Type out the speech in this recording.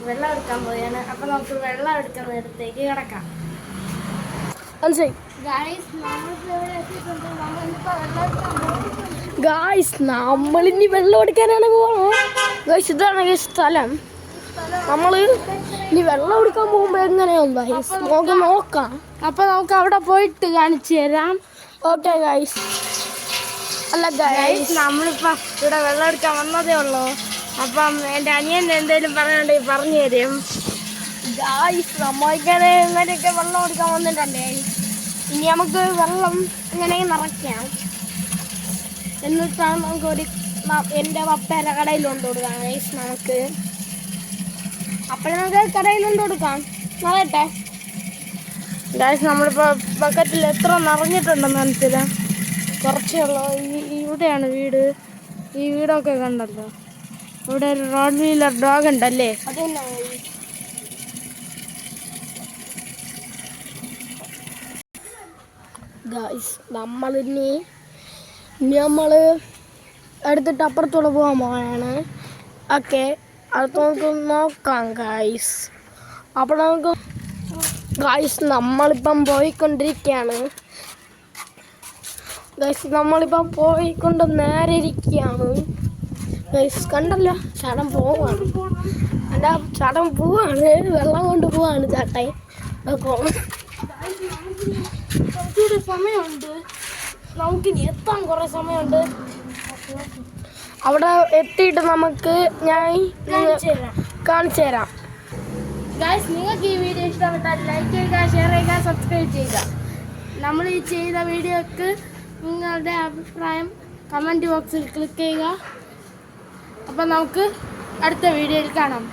വെള്ളം എടുക്കാൻ പോയാണ്. അപ്പം നമുക്ക് വെള്ളം എടുക്കുന്നിടത്തേക്ക് കിടക്കാം. ഗായ്സ് നമ്മളിനി വെള്ളം എടുക്കാനാണ് പോകുന്നത്. ഗായ്സ് ഇതാണ് സ്ഥലം. നമ്മള് ഇനി വെള്ളം എടുക്കാൻ പോകുമ്പോ എങ്ങനെയാവും ഗായ്സ് നമുക്ക് നോക്കാം. അപ്പൊ നമുക്ക് അവിടെ പോയിട്ട് കാണിച്ചു തരാം. Okay guys. അല്ല ഗായ്സ് നമ്മളിപ്പോ ഇവിടെ വെള്ളം എടുക്കാൻ വന്നതേ ഉള്ളൂ. അപ്പം എൻ്റെ അനിയൻ എന്തെങ്കിലും പറയാനുണ്ടെങ്കിൽ പറഞ്ഞു തരും. ഗായ്സ് നമ്മളിങ്ങനെ ഇങ്ങനെയൊക്കെ വെള്ളം എടുക്കാൻ വന്നിട്ടുണ്ടേ. ഇനി നമുക്ക് വെള്ളം ഇങ്ങനെ നിറയ്ക്കാം. എന്നിട്ടാണ് നമുക്ക് എൻ്റെ പപ്പേരെ കടയിൽ കൊണ്ട് കൊടുക്കാം ഗൈസ്. നമുക്ക് അപ്പോൾ നമുക്ക് കടയിൽ കൊണ്ട് കൊടുക്കാം. നിറയട്ടെ ഗൈസ്. നമ്മളിപ്പോൾ ബക്കറ്റിൽ എത്ര നിറഞ്ഞിട്ടുണ്ടെന്ന് മനസ്സിലാ. കുറച്ചേ ഉള്ളൂ. ഇവിടെയാണ് വീട്. ഈ വീടൊക്കെ കണ്ടല്ലോ. ഇവിടെ ഒരു റോഡ് വീലർ ഡോഗ് ഉണ്ടല്ലേ. അതന്നെ ഗായ്സ്. നമ്മൾ എടുത്തിട്ട് അപ്പുറത്തോടെ പോകാൻ പോവാണ്. ഓക്കെ, അത് നമുക്ക് നോക്കാം ഗായ്സ്. അപ്പോൾ നമുക്ക് ഗായ്സ് നമ്മളിപ്പം പോയിക്കൊണ്ടിരിക്കുകയാണ് ഗായ്സ്. നമ്മളിപ്പം പോയിക്കൊണ്ട് നേരെ ഇരിക്കുകയാണ് ഗായ്സ്. കണ്ടല്ലോ, ചടം പോവാണ്. എൻ്റെ ചടം പോവാണ്, വെള്ളം കൊണ്ട് പോവാണ് ചേട്ടായി. സമയമുണ്ട്, നമുക്കിനി എത്താൻ കുറേ സമയമുണ്ട്. അവിടെ എത്തിയിട്ട് നമുക്ക് ഞാൻ കാണിച്ചു തരാം ഗായ്സ്. നിങ്ങൾക്ക് ഈ വീഡിയോ ഇഷ്ടപ്പെട്ടാൽ ലൈക്ക് ചെയ്യുക, ഷെയർ ചെയ്യുക, സബ്സ്ക്രൈബ് ചെയ്യുക. നമ്മൾ ഈ ചെയ്ത വീഡിയോക്ക് നിങ്ങളുടെ അഭിപ്രായം കമൻറ്റ് ബോക്സിൽ ക്ലിക്ക് ചെയ്യുക. അപ്പം നമുക്ക് അടുത്ത വീഡിയോയിൽ കാണാം.